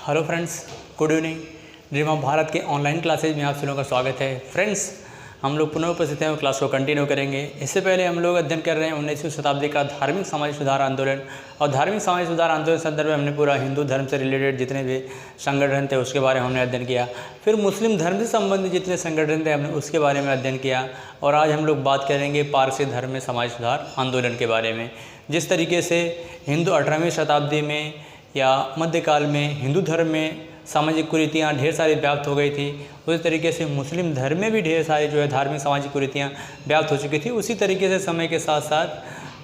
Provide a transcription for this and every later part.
Hello friends, good evening. Dream of Bharat के online classes में आप सभी का स्वागत है। फ्रेंड्स, हम लोग पुनः उपस्थित हैं और क्लास को कंटिन्यू करेंगे। इससे पहले हम लोग अध्ययन कर रहे हैं 19वीं शताब्दी का धार्मिक सामाजिक सुधार आंदोलन। और धार्मिक सामाजिक सुधार आंदोलन के संदर्भ में हमने पूरा हिंदू धर्म से रिलेटेड जितने भी संगठन थे उसके बारे में हमने अध्ययन किया। फिर मुस्लिम धर्म से संबंधित जितने संगठन थे हमने उसके बारे में अध्ययन किया। और आज हम लोग बात करेंगे पारसी धर्म में सामाजिक सुधार आंदोलन के बारे में। जिस तरीके से हिंदू 18वीं शताब्दी में या मध्यकाल में हिंदू धर्म में सामाजिक कुरीतियाँ ढेर सारी व्याप्त हो गई थी, उसी तरीके से मुस्लिम धर्म में भी ढेर सारी धार्मिक सामाजिक कुरीतियाँ व्याप्त हो चुकी थी। उसी तरीके से समय के साथ साथ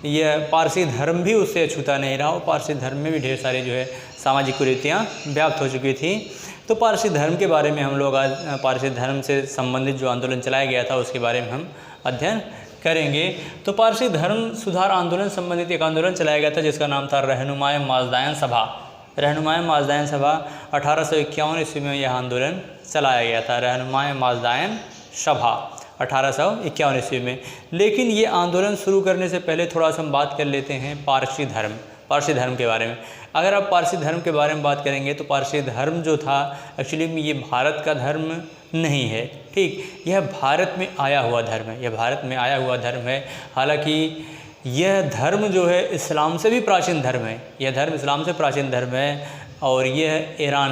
यह पारसी धर्म भी उससे अछूता नहीं रहा और पारसी धर्म में भी ढेर सारी सामाजिक कुरीतियाँ व्याप्त हो चुकी थी। तो पारसी धर्म के बारे में हम लोग आज पारसी धर्म से संबंधित जो आंदोलन चलाया गया था उसके बारे में हम अध्ययन करेंगे। तो पारसी धर्म सुधार आंदोलन संबंधित एक आंदोलन चलाया गया था जिसका नाम था रहनुमाए माजदायन सभा। रहनुमाए माजदायन सभा 1851 ईस्वी में यह आंदोलन चलाया गया था। रहनुमाए माजदायन सभा 1851 ईस्वी में। लेकिन ये आंदोलन शुरू करने से पहले थोड़ा सा हम बात कर लेते हैं पारसी धर्म के बारे में। अगर आप पारसी धर्म के बारे में बात करेंगे तो पारसी धर्म जो था एक्चुअली में ये भारत का धर्म नहीं है, ठीक। यह भारत में आया हुआ धर्म है, यह भारत में आया हुआ धर्म है। हालांकि यह धर्म जो है इस्लाम से भी प्राचीन धर्म है, यह धर्म इस्लाम से प्राचीन धर्म है। और यह ईरान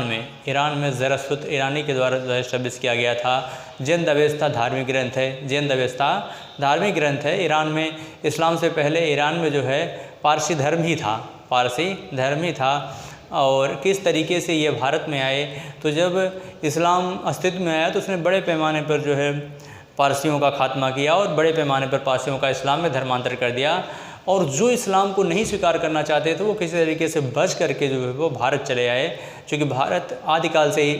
में ज़रस्तुत ईरानी के द्वारा एस्टेब्लिश किया गया था। जैन अवेस्ता धार्मिक ग्रंथ है, जैन अवेस्ता धार्मिक ग्रंथ है। ईरान में इस्लाम से पहले ईरान में जो है पारसी धर्म ही था, पारसी धर्म ही था। और किस तरीके से ये भारत में आए, तो जब इस्लाम अस्तित्व में आया तो उसने बड़े पैमाने पर जो है पारसियों का खात्मा किया और बड़े पैमाने पर पारसियों का इस्लाम में धर्मांतर कर दिया। और जो इस्लाम को नहीं स्वीकार करना चाहते थे वो किसी तरीके से बच करके जो है वो भारत चले आए, क्योंकि भारत आदिकाल से ही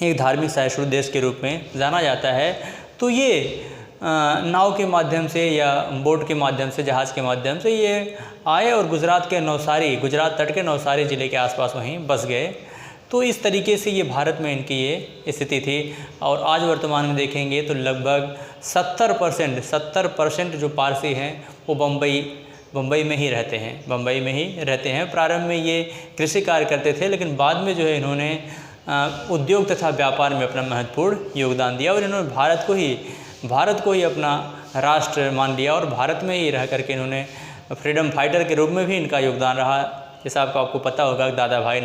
एक धार्मिक सहिष्णु देश के रूप में जाना जाता है। तो ये नाव के माध्यम से या बोट के माध्यम से, जहाज़ के माध्यम से ये आए और गुजरात तट के नवसारी ज़िले के आसपास वहीं बस गए। तो इस तरीके से ये भारत में इनकी ये स्थिति थी। और आज वर्तमान में देखेंगे तो लगभग 70% जो पारसी हैं वो बम्बई में ही रहते हैं। प्रारंभ में ये कृषि कार्य करते थे, लेकिन बाद में जो है इन्होंने उद्योग तथा व्यापार में अपना महत्वपूर्ण योगदान दिया और इन्होंने भारत को ही अपना राष्ट्र मान लिया और भारत में ही रह करके इन्होंने फ्रीडम फाइटर के रूप में भी इनका योगदान रहा। जैसा आपको पता होगा दादा भाई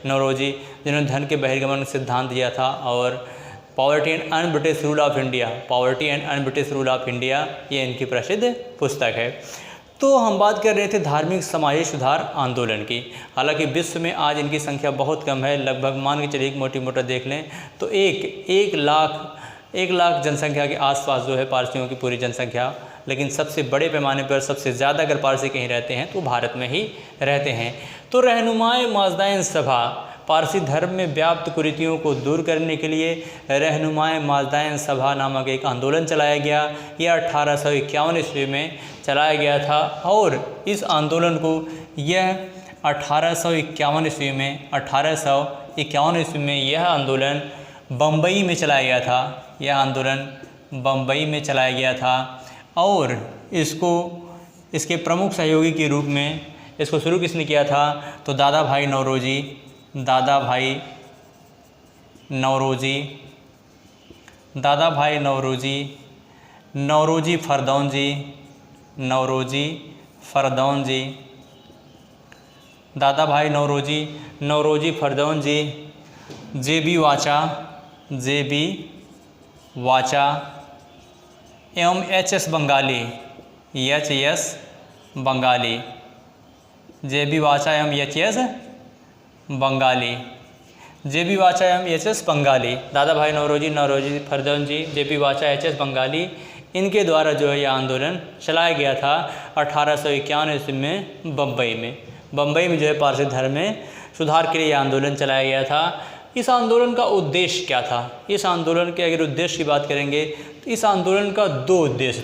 नौरोजी जिन्होंने धन के बहिर्गमन सिद्धांत दिया था और poverty and un-British rule of India ये इनकी प्रसिद्ध पुस्तक है। तो हम बात कर रहे थे धार्मिक सामाजिक सुधार आंदोलन की। हालांकि विश्व में आज इनकी संख्या बहुत कम है, लगभग मान के चलिए मोटा देख लें तो एक लाख जनसंख्या के आसपास जो है पारसियों की पूरी जनसंख्या। लेकिन सबसे बड़े पैमाने पर सबसे ज़्यादा अगर पारसी कहीं रहते हैं तो भारत में ही रहते हैं। तो रहनुमाए माजदायन सभा पारसी धर्म में व्याप्त कुरीतियों को दूर करने के लिए रहनुमाए माजदायन सभा नामक एक आंदोलन चलाया गया। यह 1851 ईस्वी में चलाया गया था और इस आंदोलन को यह 1851 ईस्वी में यह आंदोलन बम्बई में चलाया गया था। और इसके प्रमुख सहयोगी के रूप में इसको शुरू किसने किया था, तो दादा भाई नौरोजी फरदौन जी, जेबी वाचा एवं एच.एस. बंगाली, जेबी वाचा एवं एच.एस. बंगाली, दादा भाई नौरोजी फरदौन जी, जेबी वाचा, एच.एस. बंगाली, इनके द्वारा जो है यह आंदोलन चलाया गया था 1851 ईस्वी में बम्बई में जो है पारसी धर्म में सुधार के लिए यह आंदोलन चलाया गया था। इस आंदोलन का उद्देश्य क्या था? इस आंदोलन के अगर उद्देश्य की बात करेंगे तो इस आंदोलन का दो उद्देश्य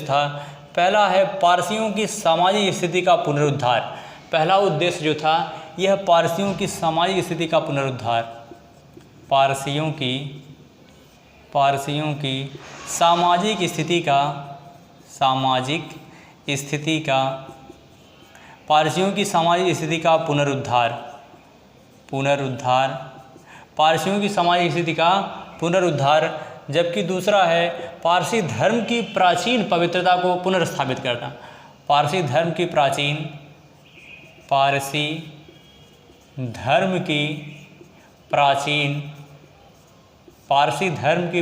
था। पहला है पारसियों की सामाजिक स्थिति का पुनरुद्धार। पहला उद्देश्य जो था यह पारसियों की सामाजिक स्थिति का पुनरुद्धार, पारसियों की सामाजिक स्थिति का पारसियों की सामाजिक स्थिति का पुनरुद्धार, पारसियों की सामाजिक स्थिति का पुनरुद्धार। जबकि दूसरा है पारसी धर्म की प्राचीन पवित्रता को पुनर्स्थापित करना। पारसी धर्म की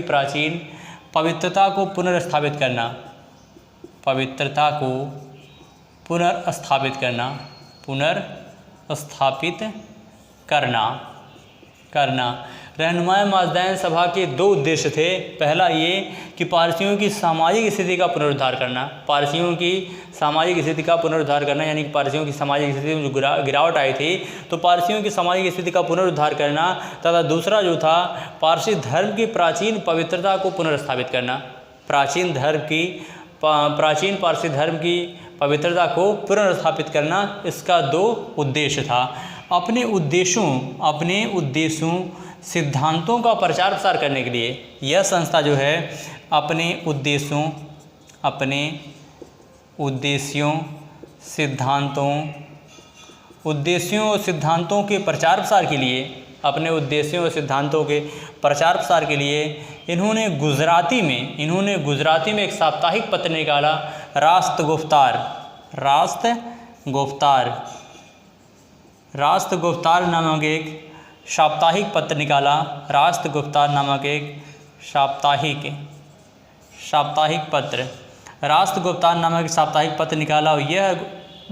प्राचीन पवित्रता को पुनर्स्थापित करना। रहनुमाय माजदाइन सभा के दो उद्देश्य थे। पहला ये कि पारसियों की सामाजिक स्थिति का पुनरुद्धार करना, यानी कि पारसियों की सामाजिक स्थिति में जो गिरावट आई थी, तो पारसियों की सामाजिक स्थिति का पुनरुद्धार करना। तथा दूसरा जो था पारसी धर्म की प्राचीन पवित्रता को पुनर्स्थापित करना, प्राचीन पारसी धर्म की पवित्रता को पुनर्स्थापित करना। इसका दो उद्देश्य था। अपने उद्देश्यों सिद्धांतों का प्रचार प्रसार करने के लिए यह संस्था जो है अपने उद्देश्यों सिद्धांतों के प्रचार प्रसार के लिए इन्होंने गुजराती में एक साप्ताहिक पत्र निकाला, रास्त गुफ्तार नामक एक साप्ताहिक पत्र निकाला। रास्त गुफ्तार नामक एक साप्ताहिक पत्र निकाला। और यह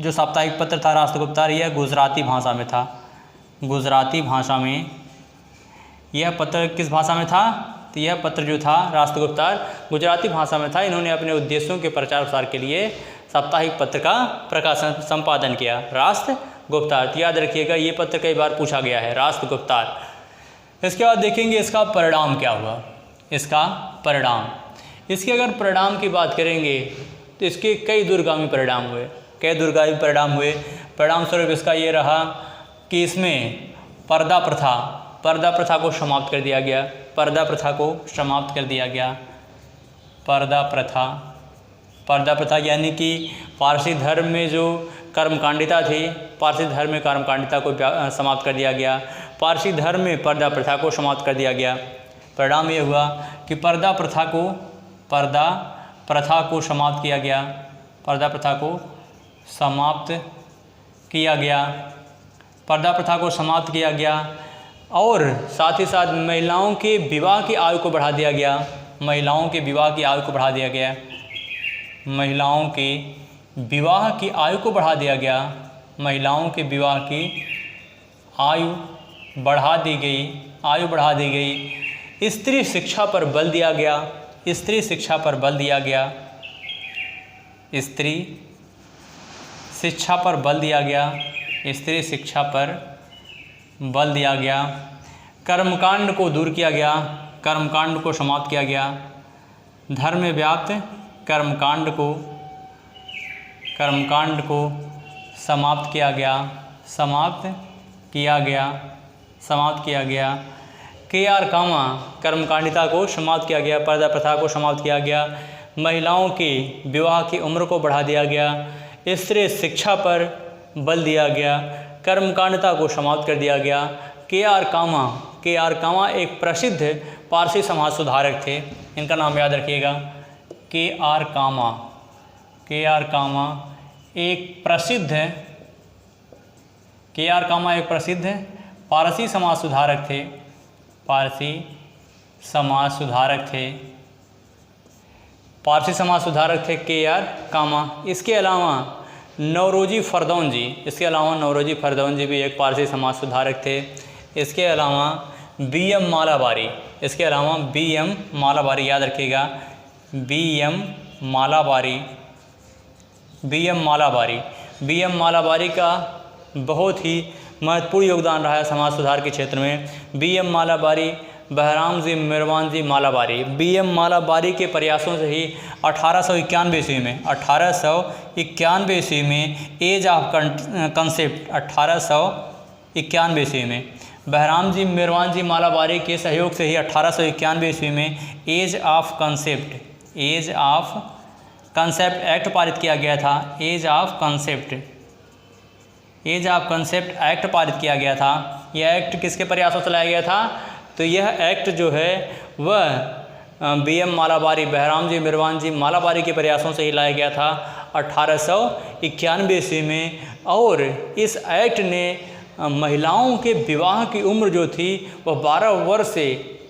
जो साप्ताहिक पत्र था रास्त गुफ्तार, यह गुजराती भाषा में था। यह पत्र किस भाषा में था? तो यह पत्र जो था रास्त गुफ्तार गुजराती भाषा में था। इन्होंने अपने उद्देश्यों के प्रचार प्रसार के लिए साप्ताहिक पत्र का प्रकाशन संपादन किया, रास्त गुफ्तार। तो याद रखिएगा, ये पत्र कई बार पूछा गया है, रास्त गुफ्तार। इसके बाद देखेंगे इसका परिणाम क्या हुआ। इसके अगर परिणाम की बात करेंगे तो इसके कई दूरगामी परिणाम हुए। परिणाम स्वरूप इसका ये रहा कि इसमें पर्दा प्रथा को समाप्त कर दिया गया। पर्दा प्रथा यानी कि पारसी धर्म में जो कर्मकांडिता थी, पारसी धर्म में कर्मकांडिता को समाप्त कर दिया गया। पारसी धर्म में पर्दा प्रथा को समाप्त कर दिया गया। परिणाम ये हुआ कि पर्दा प्रथा को समाप्त किया गया। और साथ ही साथ महिलाओं के विवाह की आयु को बढ़ा दिया गया। महिलाओं के विवाह की आयु बढ़ा दी गई। स्त्री शिक्षा पर बल दिया गया। कर्मकांड को दूर किया गया, कर्मकांड को समाप्त किया गया। धर्म में व्याप्त कर्मकांड को समाप्त किया गया। के.आर. कामा कर्मकांडिता को समाप्त किया गया, पर्दा प्रथा को समाप्त किया गया। महिलाओं की विवाह की उम्र को बढ़ा दिया गया। स्त्री शिक्षा पर बल दिया गया। कर्मकांडिता को समाप्त कर दिया गया। के.आर. कामा एक प्रसिद्ध पारसी समाज सुधारक थे। इनका नाम याद रखिएगा, के.आर. कामा एक प्रसिद्ध पारसी समाज सुधारक थे। के.आर. कामा। इसके अलावा नौरोजी फरदौन जी भी एक पारसी समाज सुधारक थे। इसके अलावा बी.एम. मालाबारी याद रखिएगा, बी.एम. मालाबारी का बहुत ही महत्वपूर्ण योगदान रहा है समाज सुधार के क्षेत्र में। बी.एम. मालाबारी, बहराम जी मिरवान जी मालाबारी। बी.एम. मालाबारी के प्रयासों से ही 1891 ईस्वी में एज ऑफ कंसेप्ट 1891 ईस्वी में बहराम जी मिरवान जी मालाबारी के सहयोग से ही 1891 ईस्वी में एज ऑफ कंसेप्ट एक्ट पारित किया गया था। एज ऑफ ये जो आप कंसेप्ट एक्ट पारित किया गया था, यह एक्ट किसके प्रयासों से लाया गया था? तो यह एक्ट जो है वह BM मालाबारी, बहराम जी मिरवान जी मालाबारी के प्रयासों से ही लाया गया था 1891 ईस्वी में। और इस एक्ट ने महिलाओं के विवाह की उम्र जो थी वह 12 वर्ष से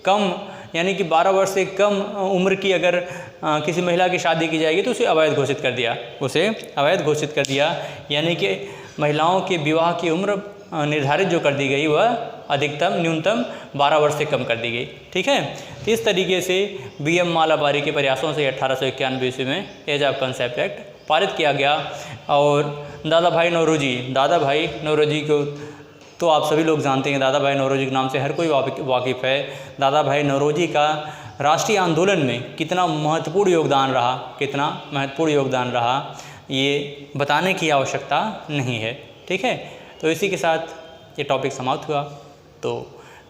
कम, यानी कि 12 वर्ष से कम उम्र की अगर किसी महिला की शादी की जाएगी तो उसे अवैध घोषित कर दिया, उसे अवैध घोषित कर दिया। यानी कि महिलाओं के विवाह की उम्र निर्धारित जो कर दी गई वह अधिकतम न्यूनतम 12 वर्ष से कम कर दी गई। ठीक है, तो इस तरीके से BM मालाबारी के प्रयासों से 1891 ईस्वी में एज ऑफ कंसेप्ट एक्ट पारित किया गया। और दादा भाई नौरोजी को तो आप सभी लोग जानते हैं, दादा भाई नौरोजी के नाम से हर कोई वाकिफ़ है। दादा भाई नौरोजी का राष्ट्रीय आंदोलन में कितना महत्वपूर्ण योगदान रहा ये बताने की आवश्यकता नहीं है। ठीक है, तो इसी के साथ ये टॉपिक समाप्त हुआ। तो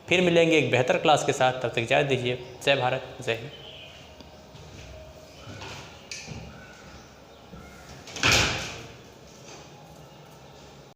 फिर मिलेंगे एक बेहतर क्लास के साथ, तब तक इजाज़त दीजिए। जय भारत, जय हिंद।